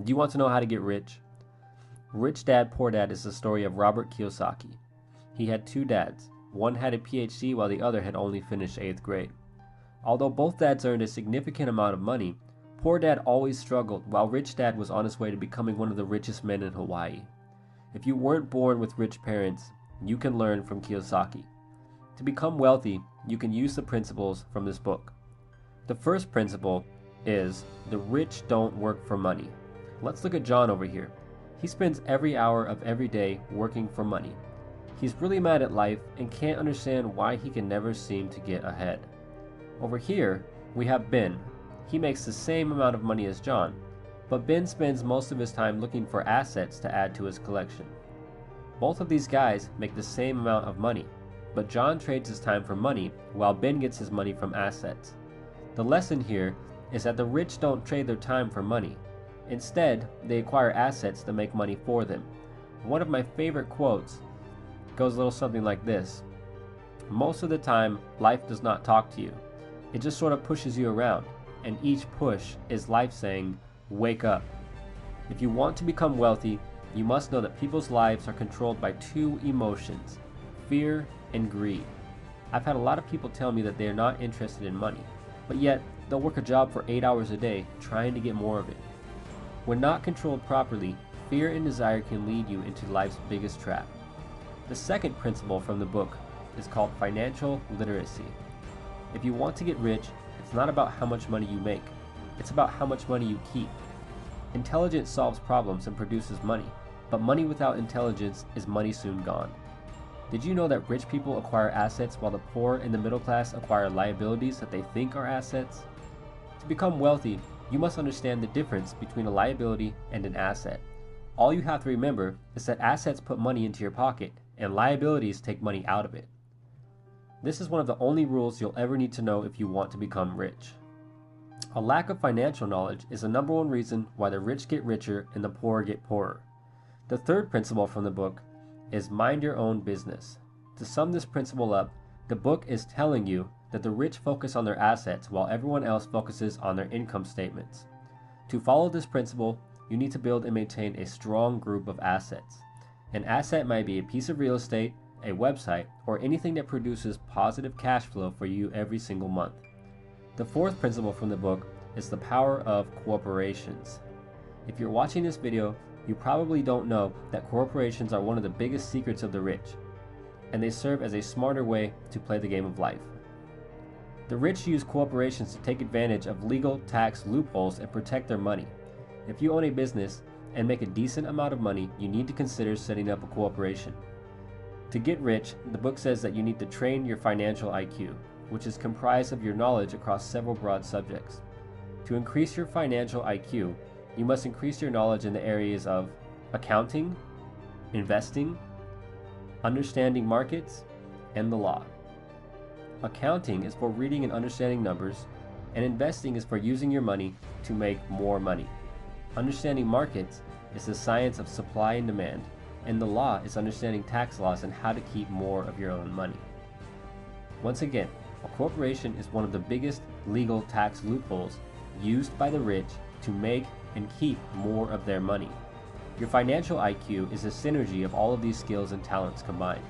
Do you want to know how to get rich? Rich Dad, Poor Dad is the story of Robert Kiyosaki. He had two dads. One had a PhD while the other had only finished 8th grade. Although both dads earned a significant amount of money, Poor Dad always struggled while Rich Dad was on his way to becoming one of the richest men in Hawaii. If you weren't born with rich parents, you can learn from Kiyosaki. To become wealthy, you can use the principles from this book. The first principle is the rich don't work for money. Let's look at John over here. He spends every hour of every day working for money. He's really mad at life and can't understand why he can never seem to get ahead. Over here, we have Ben. He makes the same amount of money as John, but Ben spends most of his time looking for assets to add to his collection. Both of these guys make the same amount of money, but John trades his time for money while Ben gets his money from assets. The lesson here is that the rich don't trade their time for money. Instead, they acquire assets to make money for them. One of my favorite quotes goes a little something like this. Most of the time, life does not talk to you. It just sort of pushes you around, and each push is life saying, wake up. If you want to become wealthy, you must know that people's lives are controlled by two emotions, fear and greed. I've had a lot of people tell me that they are not interested in money, but yet they'll work a job for 8 hours a day trying to get more of it. When not controlled properly, fear and desire can lead you into life's biggest trap. The second principle from the book is called financial literacy. If you want to get rich, it's not about how much money you make. It's about how much money you keep. Intelligence solves problems and produces money, but money without intelligence is money soon gone. Did you know that rich people acquire assets while the poor and the middle class acquire liabilities that they think are assets? To become wealthy, you must understand the difference between a liability and an asset. All you have to remember is that assets put money into your pocket and liabilities take money out of it. This is one of the only rules you'll ever need to know if you want to become rich. A lack of financial knowledge is the number one reason why the rich get richer and the poor get poorer. The third principle from the book is mind your own business. To sum this principle up, the book is telling you that the rich focus on their assets while everyone else focuses on their income statements. To follow this principle, you need to build and maintain a strong group of assets. An asset might be a piece of real estate, a website, or anything that produces positive cash flow for you every single month. The fourth principle from the book is the power of corporations. If you're watching this video, you probably don't know that corporations are one of the biggest secrets of the rich, and they serve as a smarter way to play the game of life. The rich use corporations to take advantage of legal tax loopholes and protect their money. If you own a business and make a decent amount of money, you need to consider setting up a corporation. To get rich, the book says that you need to train your financial IQ, which is comprised of your knowledge across several broad subjects. To increase your financial IQ, you must increase your knowledge in the areas of accounting, investing, understanding markets, and the law. Accounting is for reading and understanding numbers, and investing is for using your money to make more money. Understanding markets is the science of supply and demand, and the law is understanding tax laws and how to keep more of your own money. Once again, a corporation is one of the biggest legal tax loopholes used by the rich to make and keep more of their money. Your financial IQ is a synergy of all of these skills and talents combined.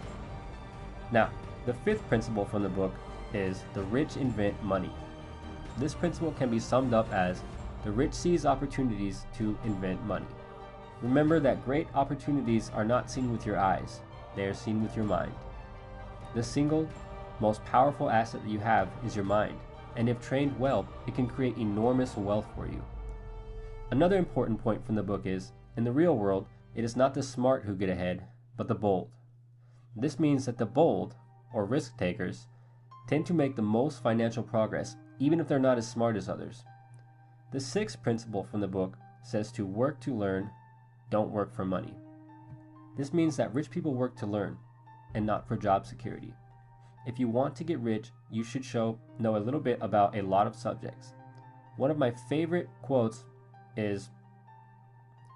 Now, the fifth principle from the book is the rich invent money. This principle can be summed up as the rich seize opportunities to invent money. Remember that great opportunities are not seen with your eyes, they are seen with your mind. The single most powerful asset that you have is your mind, and if trained well, it can create enormous wealth for you. Another important point from the book is, in the real world, it is not the smart who get ahead, but the bold. This means that the bold, or risk takers, tend to make the most financial progress, even if they're not as smart as others. The sixth principle from the book says to work to learn, don't work for money. This means that rich people work to learn, and not for job security. If you want to get rich, you should know a little bit about a lot of subjects. One of my favorite quotes is,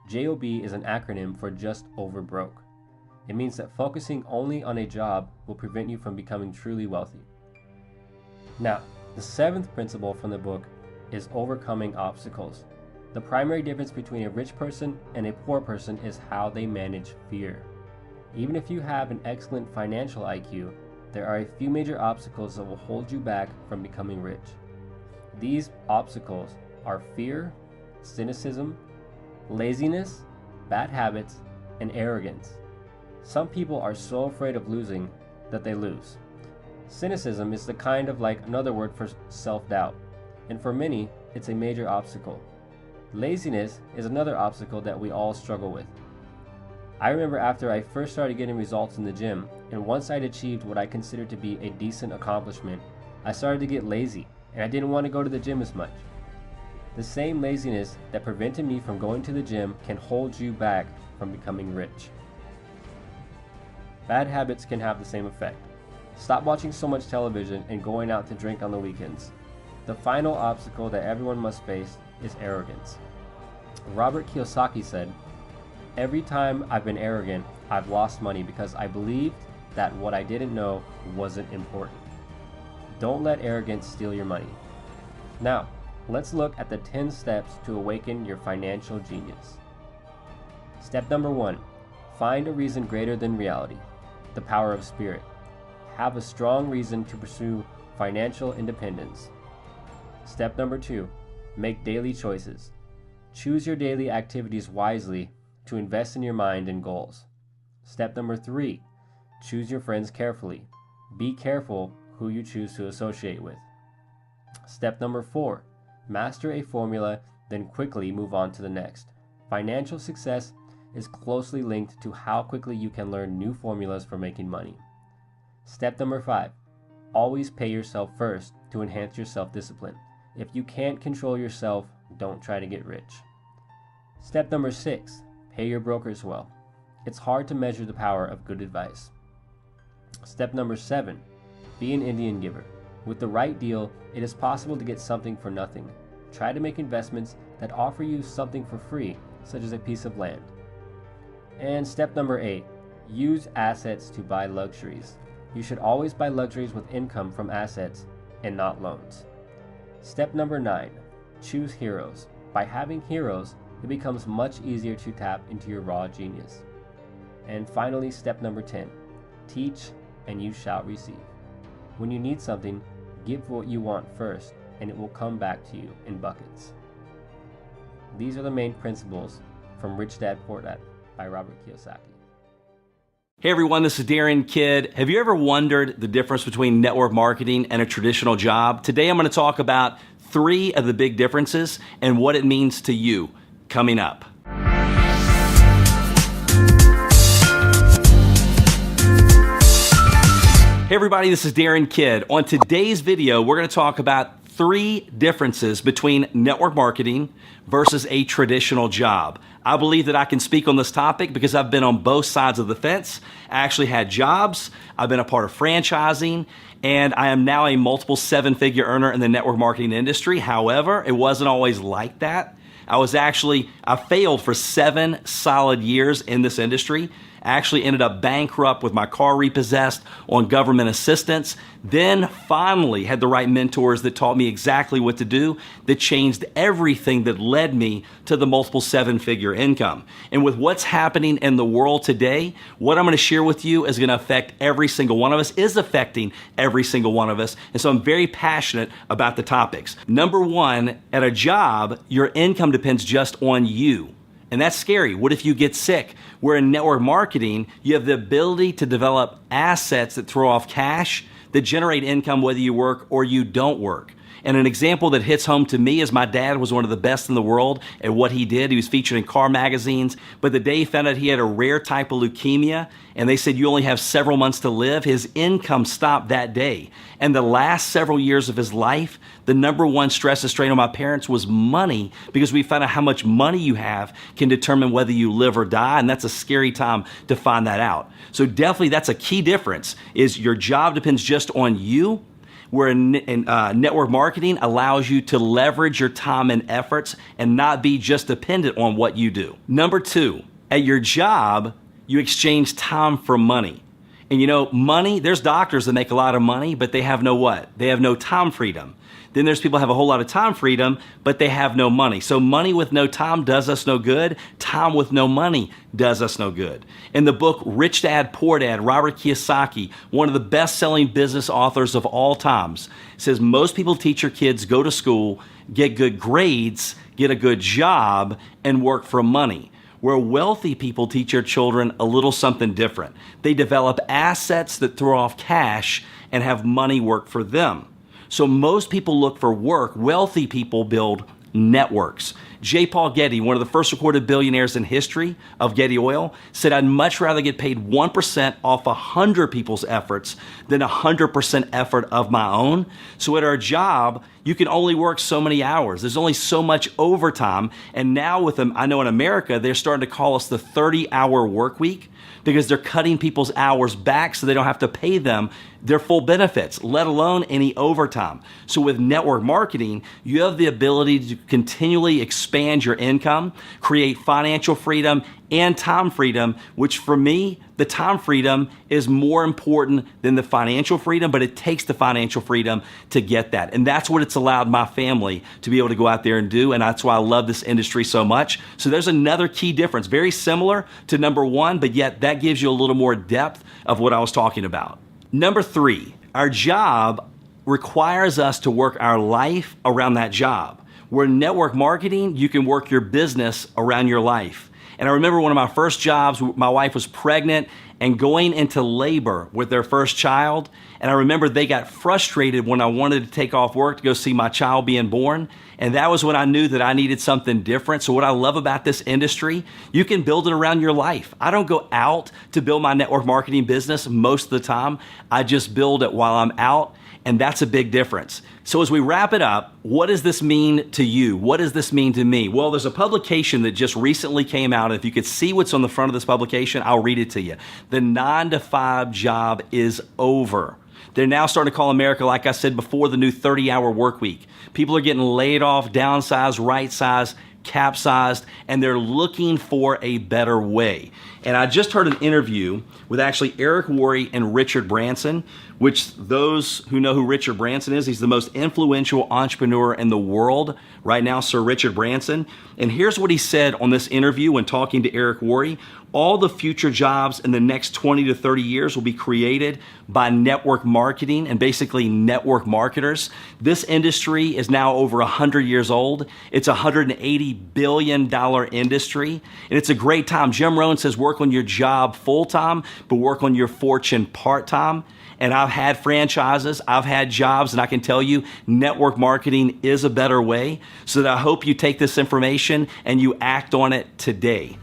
JOB is an acronym for just over broke. It means that focusing only on a job will prevent you from becoming truly wealthy. Now, the seventh principle from the book is overcoming obstacles. The primary difference between a rich person and a poor person is how they manage fear. Even if you have an excellent financial IQ, there are a few major obstacles that will hold you back from becoming rich. These obstacles are fear, cynicism, laziness, bad habits, and arrogance. Some people are so afraid of losing that they lose. Cynicism is the kind of like another word for self-doubt, and for many, it's a major obstacle. Laziness is another obstacle that we all struggle with. I remember after I first started getting results in the gym, and once I'd achieved what I considered to be a decent accomplishment, I started to get lazy, and I didn't want to go to the gym as much. The same laziness that prevented me from going to the gym can hold you back from becoming rich. Bad habits can have the same effect. Stop watching so much television and going out to drink on the weekends. The final obstacle that everyone must face is arrogance. Robert Kiyosaki said, "Every time I've been arrogant, I've lost money because I believed that what I didn't know wasn't important." Don't let arrogance steal your money. Now, let's look at the 10 steps to awaken your financial genius. Step number 1, find a reason greater than reality. The power of spirit. Have a strong reason to pursue financial independence. Step number 2, make daily choices. Choose your daily activities wisely to invest in your mind and goals. Step number 3, choose your friends carefully. Be careful who you choose to associate with. Step number 4, master a formula, then quickly move on to the next. Financial success is closely linked to how quickly you can learn new formulas for making money. Step number 5, always pay yourself first to enhance your self-discipline. If you can't control yourself, don't try to get rich. Step number 6, pay your brokers well. It's hard to measure the power of good advice. Step number 7, be an Indian giver. With the right deal, it is possible to get something for nothing. Try to make investments that offer you something for free, such as a piece of land. And step number 8, use assets to buy luxuries. You should always buy luxuries with income from assets and not loans. Step number 9, choose heroes. By having heroes, it becomes much easier to tap into your raw genius. And finally, step number 10, teach and you shall receive. When you need something, give what you want first, and it will come back to you in buckets. These are the main principles from Rich Dad Poor Dad by Robert Kiyosaki. Hey everyone, this is Darren Kidd. Have you ever wondered the difference between network marketing and a traditional job? Today I'm going to talk about 3 of the big differences and what it means to you coming up. Hey everybody, this is Darren Kidd. On today's video, we're going to talk about 3 differences between network marketing versus a traditional job. I believe that I can speak on this topic because I've been on both sides of the fence. I actually had jobs, I've been a part of franchising, and I am now a multiple 7-figure earner in the network marketing industry. However, it wasn't always like that. I failed for 7 solid years in this industry. I actually ended up bankrupt with my car repossessed on government assistance. Then finally had the right mentors that taught me exactly what to do, that changed everything that led me to the multiple 7-figure income. And with what's happening in the world today, what I'm going to share with you is going to affect every single one of us, is affecting every single one of us. And so I'm very passionate about the topics. Number 1, at a job, your income depends just on you. And that's scary. What if you get sick? Where in network marketing, you have the ability to develop assets that throw off cash, that generate income whether you work or you don't work. And an example that hits home to me is my dad was one of the best in the world at what he did. He was featured in car magazines, but the day he found out he had a rare type of leukemia, and they said you only have several months to live, his income stopped that day. And the last several years of his life, the number 1 stress and strain on my parents was money, because we found out how much money you have can determine whether you live or die, and that's a scary time to find that out. So definitely that's a key difference, is your job depends just on you, where network marketing allows you to leverage your time and efforts and not be just dependent on what you do. Number 2, at your job, you exchange time for money. And money, there's doctors that make a lot of money, but they have no what? They have no time freedom. Then there's people who have a whole lot of time freedom, but they have no money. So money with no time does us no good. Time with no money does us no good. In the book Rich Dad, Poor Dad, Robert Kiyosaki, one of the best-selling business authors of all times, says most people teach your kids go to school, get good grades, get a good job, and work for money. Where wealthy people teach their children a little something different. They develop assets that throw off cash and have money work for them. So most people look for work. Wealthy people build networks. J. Paul Getty, one of the first recorded billionaires in history of Getty Oil, said, I'd much rather get paid 1% off 100 people's efforts than 100% effort of my own. So at our job, you can only work so many hours. There's only so much overtime. And now with them, I know in America, they're starting to call us the 30-hour work week because they're cutting people's hours back so they don't have to pay them their full benefits, let alone any overtime. So with network marketing, you have the ability to continually expand your income, create financial freedom and time freedom, which for me, the time freedom is more important than the financial freedom, but it takes the financial freedom to get that. And that's what it's allowed my family to be able to go out there and do. And that's why I love this industry so much. So there's another key difference, very similar to number one, but yet that gives you a little more depth of what I was talking about. Number three, our job requires us to work our life around that job. Where network marketing, you can work your business around your life. And I remember one of my first jobs, my wife was pregnant and going into labor with their first child. And I remember they got frustrated when I wanted to take off work to go see my child being born. And that was when I knew that I needed something different. So what I love about this industry, you can build it around your life. I don't go out to build my network marketing business most of the time. I just build it while I'm out. And that's a big difference. So as we wrap it up, what does this mean to you? What does this mean to me? Well, there's a publication that just recently came out. If you could see what's on the front of this publication, I'll read it to you. The 9-to-5 job is over. They're now starting to call America, like I said before, the new 30-hour work week. People are getting laid off, downsized, right-sized, capsized, and they're looking for a better way. And I just heard an interview with actually Eric Worre and Richard Branson, which those who know who Richard Branson is, he's the most influential entrepreneur in the world right now, Sir Richard Branson. And here's what he said on this interview when talking to Eric Worre. All the future jobs in the next 20 to 30 years will be created by network marketing and basically network marketers. This industry is now over 100 years old. It's a $180 billion industry, and it's a great time. Jim Rohn says work on your job full-time, but work on your fortune part-time. And I've had franchises, I've had jobs, and I can tell you network marketing is a better way. So that I hope you take this information and you act on it today.